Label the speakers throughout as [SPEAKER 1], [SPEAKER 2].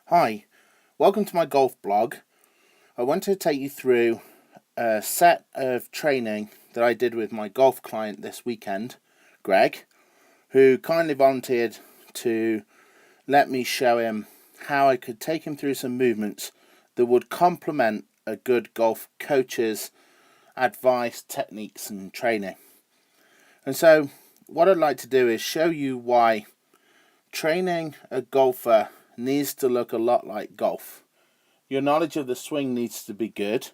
[SPEAKER 1] Hi, welcome to my golf blog. I want to take you through a set of training that I did with my golf client this weekend, Greg, who kindly volunteered to let me show him how I could take him through some movements that would complement a good golf coach's advice, techniques and training. And so what I'd like to do is show you why training a golfer needs to look a lot like golf. Your knowledge of the swing needs to be good,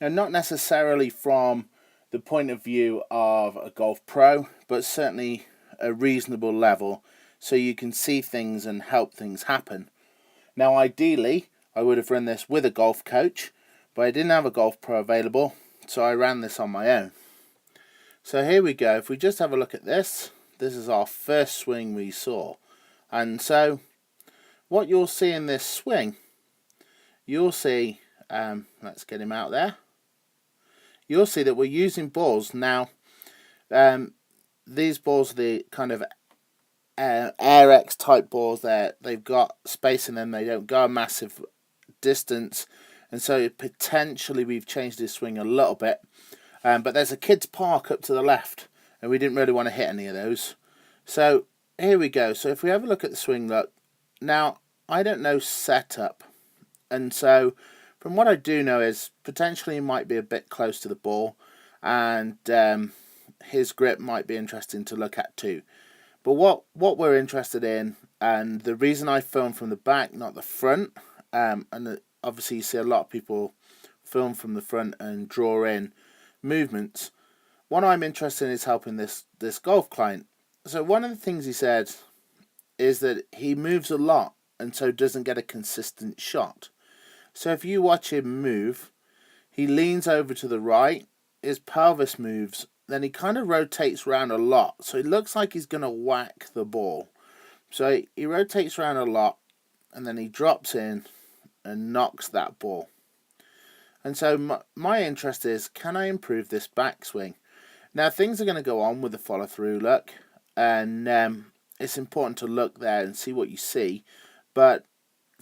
[SPEAKER 1] and not necessarily from the point of view of a golf pro, but certainly a reasonable level so you can see things and help things happen. Now, ideally, I would have run this with a golf coach, but I didn't have a golf pro available, so I ran this on my own. So here we go. If we just have a look at this, this is our first swing we saw. And so what you'll see in this swing, you'll see, let's get him out there. You'll see that we're using balls. Now, these balls are the kind of Air-X type balls. They've got space in them. They don't go a massive distance. And so potentially we've changed this swing a little bit. But there's a kids' park up to the left. And we didn't really want to hit any of those. So here we go. So if we have a look at the swing, look. Now, I don't know setup. And so from what I do know is potentially he might be a bit close to the ball, and his grip might be interesting to look at too. But what we're interested in, and the reason I film from the back, not the front, obviously you see a lot of people film from the front and draw in movements. What I'm interested in is helping this golf client. So one of the things he said is that he moves a lot and so doesn't get a consistent shot. So if you watch him move, he leans over to the right, his pelvis moves, then he kind of rotates around a lot. So it looks like he's going to whack the ball. So he rotates around a lot, and then he drops in and knocks that ball. And so my interest is, can I improve this backswing? Now things are going to go on with the follow through look, and it's important to look there and see what you see. But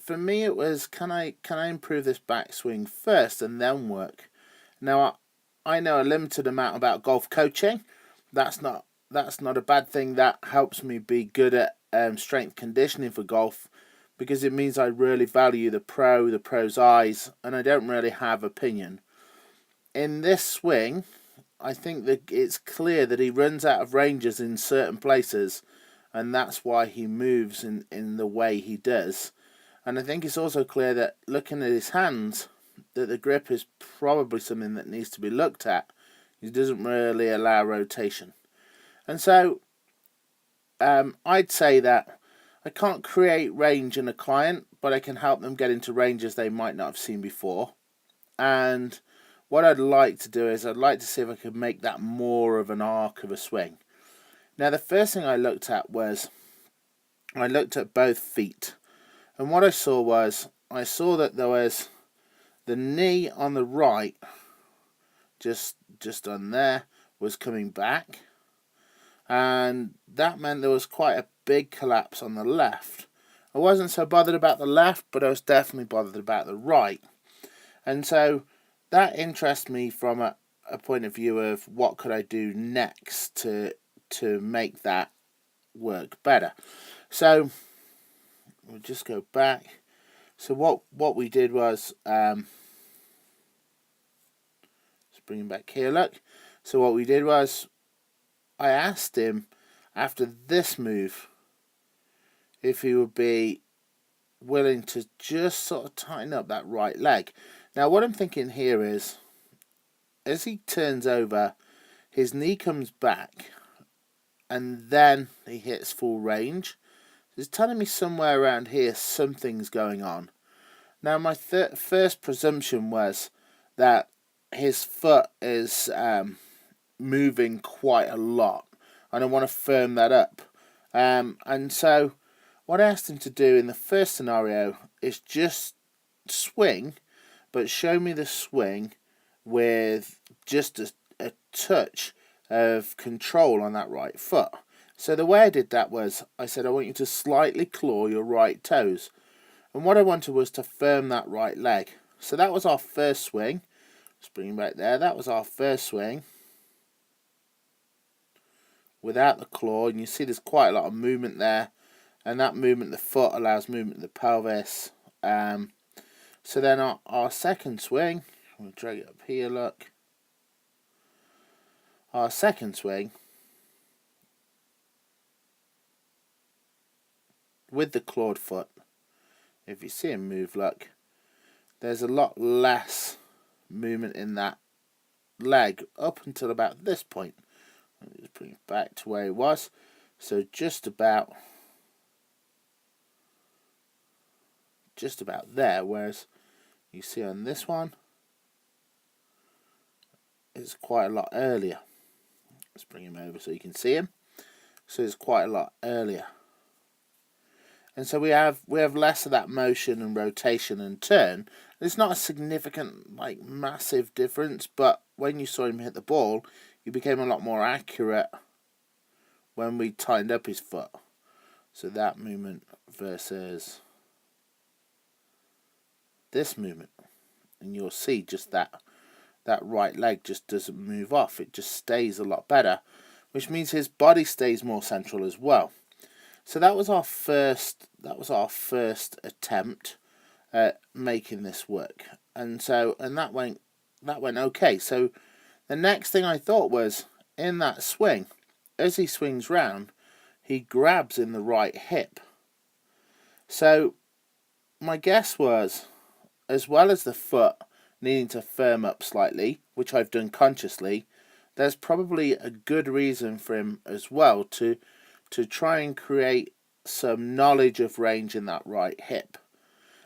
[SPEAKER 1] for me, it was, can I improve this backswing first and then work? Now, I know a limited amount about golf coaching. That's not a bad thing. That helps me be good at strength conditioning for golf, because it means I really value the pro's eyes, and I don't really have opinion. In this swing, I think that it's clear that he runs out of ranges in certain places, and that's why he moves in the way he does. And I think it's also clear that looking at his hands, that the grip is probably something that needs to be looked at. He doesn't really allow rotation. And so I'd say that I can't create range in a client, but I can help them get into ranges they might not have seen before. And what I'd like to do is I'd like to see if I could make that more of an arc of a swing. Now the first thing I looked at was, I looked at both feet. And what I saw that there was the knee on the right, just on there, was coming back. And that meant there was quite a big collapse on the left. I wasn't so bothered about the left, but I was definitely bothered about the right. And so that interests me from a point of view of what could I do next to make that work better. So we'll just go back. So what we did was, let's bring him back here, look. So what we did was, I asked him after this move if he would be willing to just sort of tighten up that right leg. Now what I'm thinking here is, as he turns over, his knee comes back and then he hits full range. It's telling me somewhere around here something's going on. Now my first presumption was that his foot is moving quite a lot, and I want to firm that up. And so what I asked him to do in the first scenario is just swing, but show me the swing with just a touch of control on that right foot. So the way I did that was, I said, I want you to slightly claw your right toes. And what I wanted was to firm that right leg. So that was our first swing. Let's bring him back there. That was our first swing without the claw. And you see there's quite a lot of movement there. And that movement of the foot allows movement of the pelvis. So then our second swing, I'm going to drag it up here, look. Our second swing with the clawed foot, if you see him move, look, there's a lot less movement in that leg up until about this point. Let me just bring it back to where it was. So just about there, whereas you see on this one it's quite a lot earlier. Let's bring him over so you can see him. So it's quite a lot earlier. And so we have less of that motion and rotation and turn. It's not a significant, like, massive difference, but when you saw him hit the ball, he became a lot more accurate when we tightened up his foot. So that movement versus this movement, and you'll see just that right leg just doesn't move off. It just stays a lot better, which means his body stays more central as well. So that was our first attempt at making this work, and that went okay. So the next thing I thought was, in that swing, as he swings round, he grabs in the right hip. So my guess was, as well as the foot needing to firm up slightly, which I've done consciously, there's probably a good reason for him as well to try and create some knowledge of range in that right hip.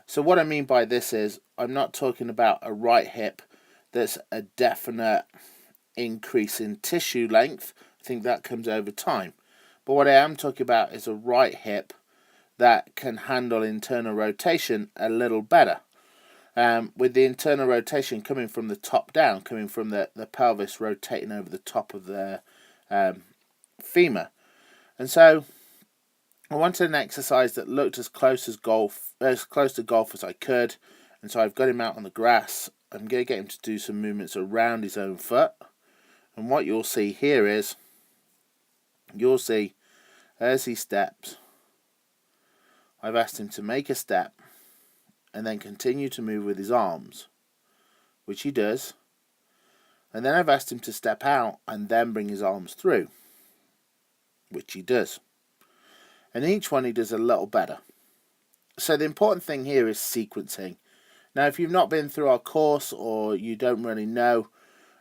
[SPEAKER 1] So what I mean by this is, I'm not talking about a right hip that's a definite increase in tissue length. I think that comes over time. But what I am talking about is a right hip that can handle internal rotation a little better. With the internal rotation coming from the top down, coming from the pelvis rotating over the top of the femur. And so I wanted an exercise that looked as close to golf as I could. And so I've got him out on the grass. I'm going to get him to do some movements around his own foot. And what you'll see here is, you'll see as he steps, I've asked him to make a step and then continue to move with his arms, which he does. And then I've asked him to step out and then bring his arms through, which he does. And each one he does a little better. So the important thing here is sequencing. Now, if you've not been through our course, or you don't really know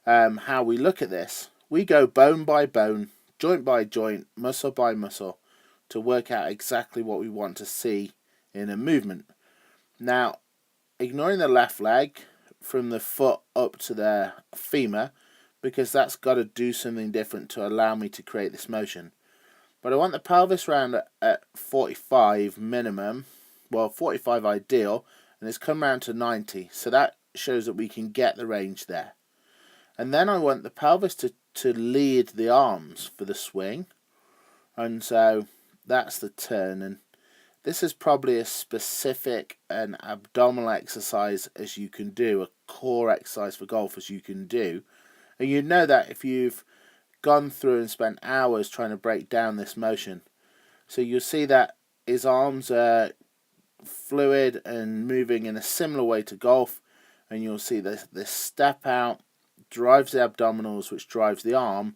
[SPEAKER 1] how we look at this, we go bone by bone, joint by joint, muscle by muscle, to work out exactly what we want to see in a movement. Now, ignoring the left leg from the foot up to the femur, because that's got to do something different to allow me to create this motion. But I want the pelvis round at 45 minimum, well, 45 ideal, and it's come round to 90. So that shows that we can get the range there. And then I want the pelvis to lead the arms for the swing. And so that's the turn. And this is probably as specific an abdominal exercise as you can do, a core exercise for golf as you can do. And you know that if you've gone through and spent hours trying to break down this motion. So you'll see that his arms are fluid and moving in a similar way to golf, and you'll see this step out drives the abdominals, which drives the arm,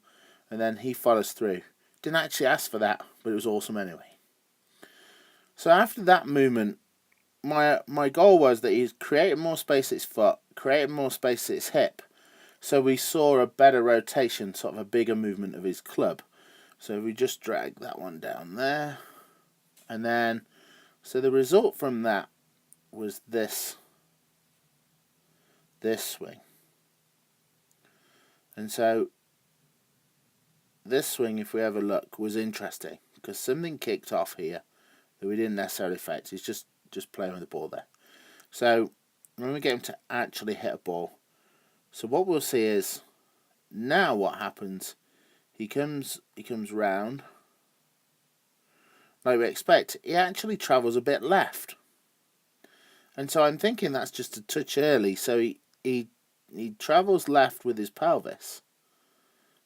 [SPEAKER 1] and then he follows through. Didn't actually ask for that, but it was awesome anyway. So after that movement, my goal was that he's created more space at his foot, created more space at his hip, so we saw a better rotation, sort of a bigger movement of his club. So we just drag that one down there, and then, so the result from that was this swing. And so this swing, if we have a look, was interesting, because something kicked off here that we didn't necessarily affect. He's just playing with the ball there. So when we get him to actually hit a ball, so what we'll see is, now what happens, he comes round, like we expect. He actually travels a bit left. And so I'm thinking that's just a touch early. So he travels left with his pelvis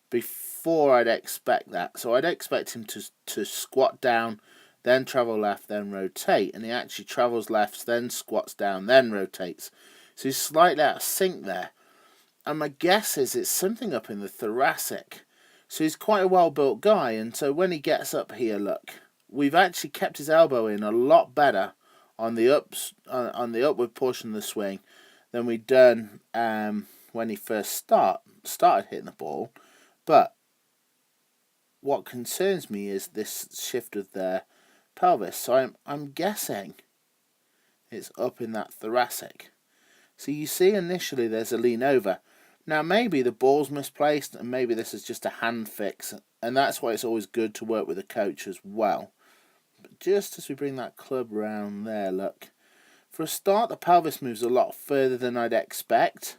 [SPEAKER 1] before I'd expect that. So I'd expect him to squat down, then travel left, then rotate. And he actually travels left, then squats down, then rotates. So he's slightly out of sync there. And my guess is it's something up in the thoracic. So he's quite a well-built guy. And so when he gets up here, look, we've actually kept his elbow in a lot better on the upward portion of the swing than we'd done when he first started hitting the ball. But what concerns me is this shift of their pelvis. So I'm guessing it's up in that thoracic. So you see initially there's a lean over. Now maybe the ball's misplaced and maybe this is just a hand fix, and that's why it's always good to work with a coach as well. But just as we bring that club round there, look. For a start, the pelvis moves a lot further than I'd expect.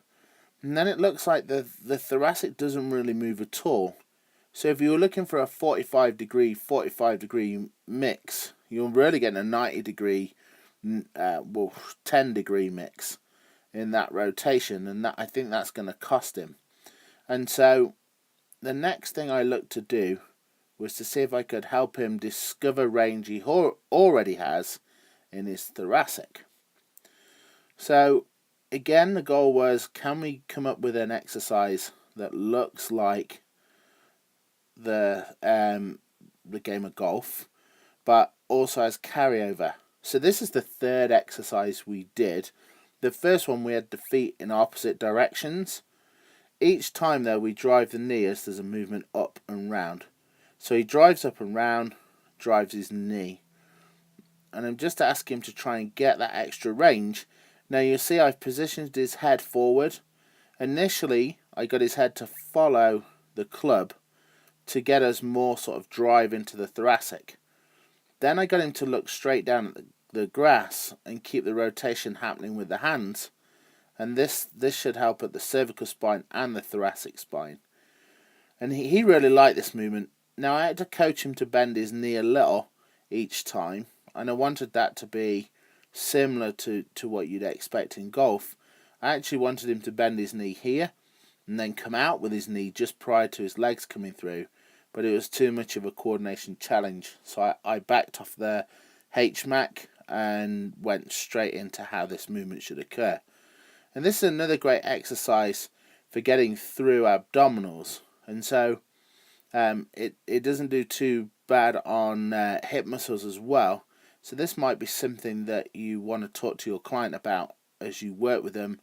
[SPEAKER 1] And then it looks like the thoracic doesn't really move at all. So if you were looking for a 45 degree mix, you're really getting a 90 degree, 10 degree mix in that rotation. And that, I think that's going to cost him. And so the next thing I looked to do was to see if I could help him discover range he already has in his thoracic. So again, the goal was, can we come up with an exercise that looks like the game of golf, but also has carriover? So this is the third exercise we did. The first one we had the feet in opposite directions. Each time though we drive the knee as there's a movement up and round. So he drives up and round, drives his knee. And I'm just asking him to try and get that extra range. Now you'll see I've positioned his head forward. Initially, I got his head to follow the club to get us more sort of drive into the thoracic. Then I got him to look straight down at the grass and keep the rotation happening with the hands. And this should help at the cervical spine and the thoracic spine. And he really liked this movement. Now I had to coach him to bend his knee a little each time. And I wanted that to be similar to what you'd expect in golf. I actually wanted him to bend his knee here and then come out with his knee just prior to his legs coming through, but it was too much of a coordination challenge, so I backed off the HMAC and went straight into how this movement should occur. And this is another great exercise for getting through abdominals, and so it doesn't do too bad on hip muscles as well. So this might be something that you want to talk to your client about as you work with them,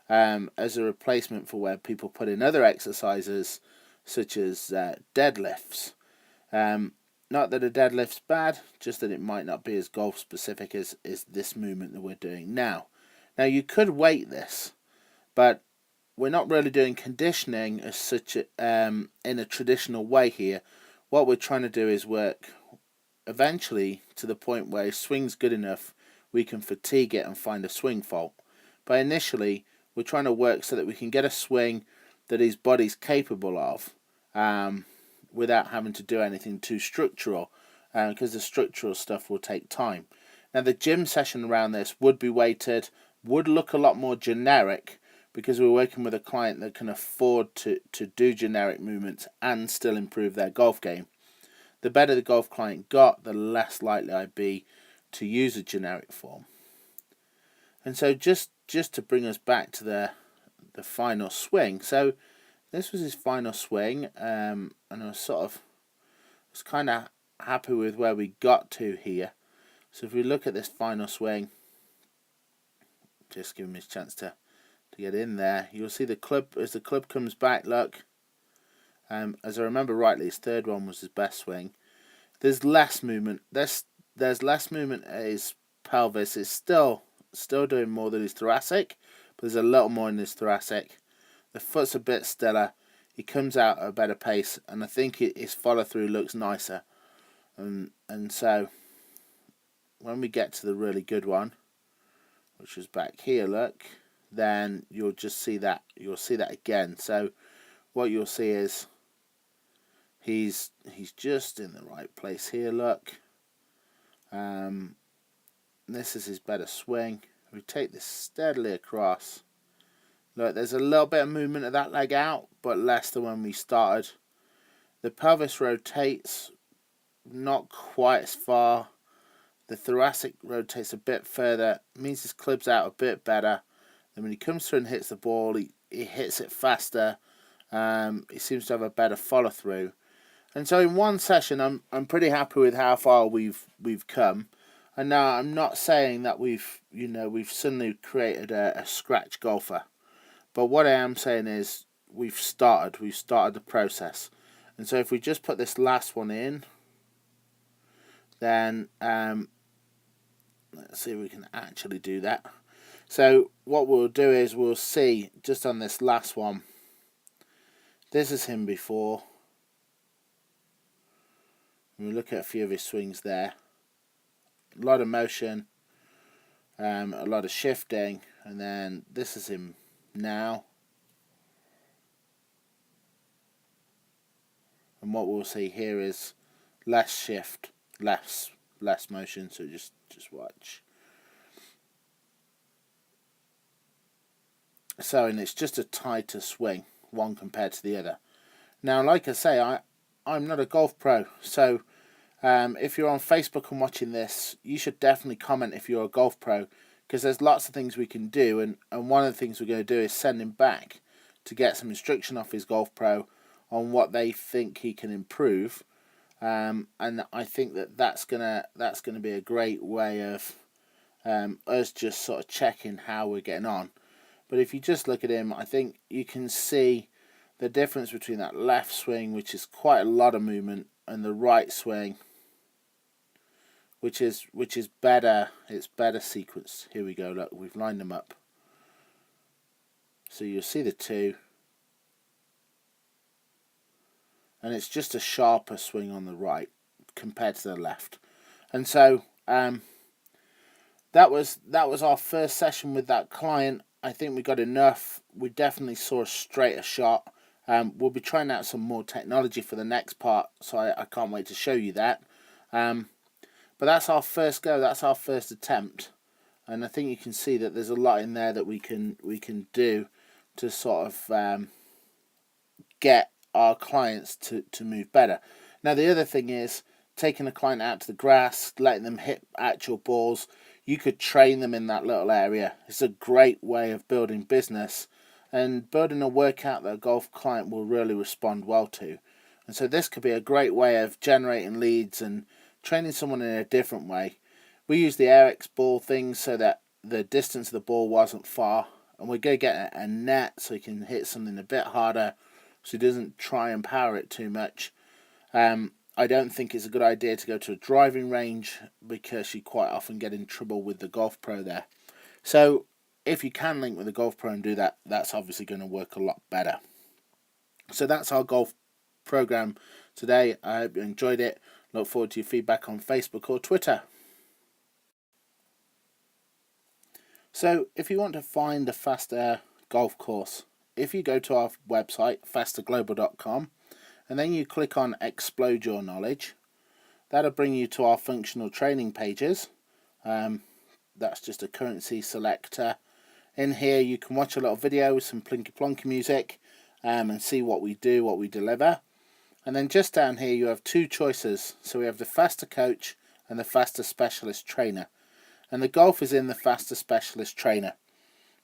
[SPEAKER 1] as a replacement for where people put in other exercises such as deadlifts. Not that a deadlift's bad, just that it might not be as golf specific as this movement that we're doing now. Now you could weight this, but we're not really doing conditioning as such in a traditional way here. What we're trying to do is work eventually to the point where his swing's good enough we can fatigue it and find a swing fault. But initially we're trying to work so that we can get a swing that his body's capable of, without having to do anything too structural, because the structural stuff will take time. Now the gym session around this would be weighted, would look a lot more generic, because we're working with a client that can afford to do generic movements and still improve their golf game. The better the golf client got, the less likely I'd be to use a generic form. And so just to bring us back to the final swing. So this was his final swing, and I was kind of happy with where we got to here. So if we look at this final swing, just give him his chance to get in there, you'll see the club, as the club comes back, look, as I remember rightly, his third one was his best swing. There's less movement. There's less movement at his pelvis. It's still doing more than his thoracic, but there's a little more in his thoracic. The foot's a bit stiller. He comes out at a better pace, and I think his follow through looks nicer. And so when we get to the really good one, which is back here, look, then you'll just see that. You'll see that again. So what you'll see is he's just in the right place here, look. This is his better swing. We take this steadily across. Look, there's a little bit of movement of that leg out, but less than when we started. The pelvis rotates not quite as far. The thoracic rotates a bit further. It means his clips out a bit better. And when he comes through and hits the ball, he hits it faster. He seems to have a better follow through. And so in one session, I'm pretty happy with how far we've come. And now I'm not saying that we've suddenly created a scratch golfer. But what I am saying is we've started the process. And so if we just put this last one in, then let's see if we can actually do that. So what we'll do is we'll see just on this last one. This is him before. And we look at a few of his swings there. A lot of motion, a lot of shifting, and then this is him now. And what we'll see here is less shift, less motion. So just watch. So, and it's just a tighter swing, one compared to the other. Now, like I say, I'm not a golf pro, so if you're on Facebook and watching this, you should definitely comment if you're a golf pro, because there's lots of things we can do, and one of the things we're going to do is send him back to get some instruction off his golf pro on what they think he can improve, and I think that's gonna be a great way of us just sort of checking how we're getting on. But if you just look at him, I think you can see the difference between that left swing, which is quite a lot of movement, and the right swing, which is better. It's better sequenced. Here we go. Look, we've lined them up. So you'll see the two, and it's just a sharper swing on the right compared to the left. And so that was our first session with that client. I think we got enough. We definitely saw a straighter shot. We'll be trying out some more technology for the next part, so I can't wait to show you that. But that's our first go. That's our first attempt, and I think you can see that there's a lot in there that we can do to sort of get our clients to move better. Now the other thing is taking a client out to the grass, letting them hit actual balls. You could train them in that little area. It's a great way of building business and building a workout that a golf client will really respond well to. And so this could be a great way of generating leads and training someone in a different way. We use the Airex ball thing so that the distance of the ball wasn't far, and we're going to get a net so he can hit something a bit harder so he doesn't try and power it too much. I don't think it's a good idea to go to a driving range because you quite often get in trouble with the golf pro there. So if you can link with a golf pro and do that, that's obviously going to work a lot better. So that's our golf program today. I hope you enjoyed it. Look forward to your feedback on Facebook or Twitter. So if you want to find a Fastair golf course, if you go to our website, fastairglobal.com, and then you click on Explode Your Knowledge, that'll bring you to our functional training pages. That's just a currency selector. In here you can watch a little video with some plinky plonky music and see what we do, what we deliver. And then just down here you have two choices. So we have the Fastair Coach and the Fastair Specialist Trainer. And the golf is in the Fastair Specialist Trainer.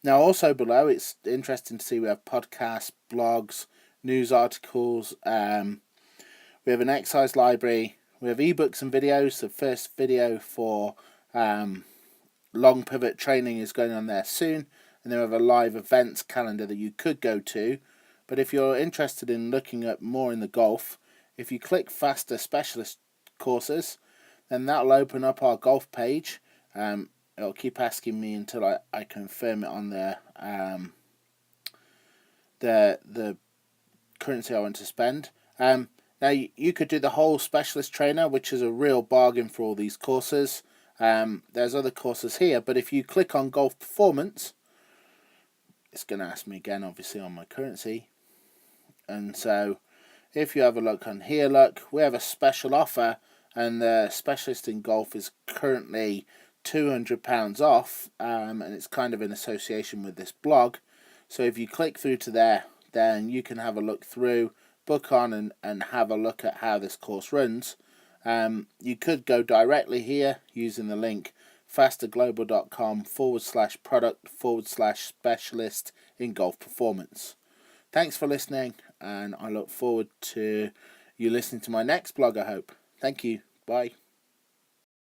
[SPEAKER 1] Now also below, it's interesting to see we have podcasts, blogs, news articles, we have an exercise library, we have ebooks and videos. The first video for long pivot training is going on there soon, and then we have a live events calendar that you could go to. But if you're interested in looking at more in the golf, if you click Fastair Specialist Courses, then that'll open up our golf page. It'll keep asking me until I confirm it on the currency I want to spend. Now you could do the whole Specialist Trainer, which is a real bargain for all these courses. There's other courses here, but if you click on Golf Performance, it's going to ask me again, obviously, on my currency. And so if you have a look on here, look, we have a special offer, and the Specialist in Golf is currently £200 off, and it's kind of in association with this blog. So if you click through to there, then you can have a look through, book on, and have a look at how this course runs. You could go directly here using the link fasterglobal.com/product/specialist in golf performance. Thanks for listening, and I look forward to you listening to my next blog, I hope. Thank you. Bye.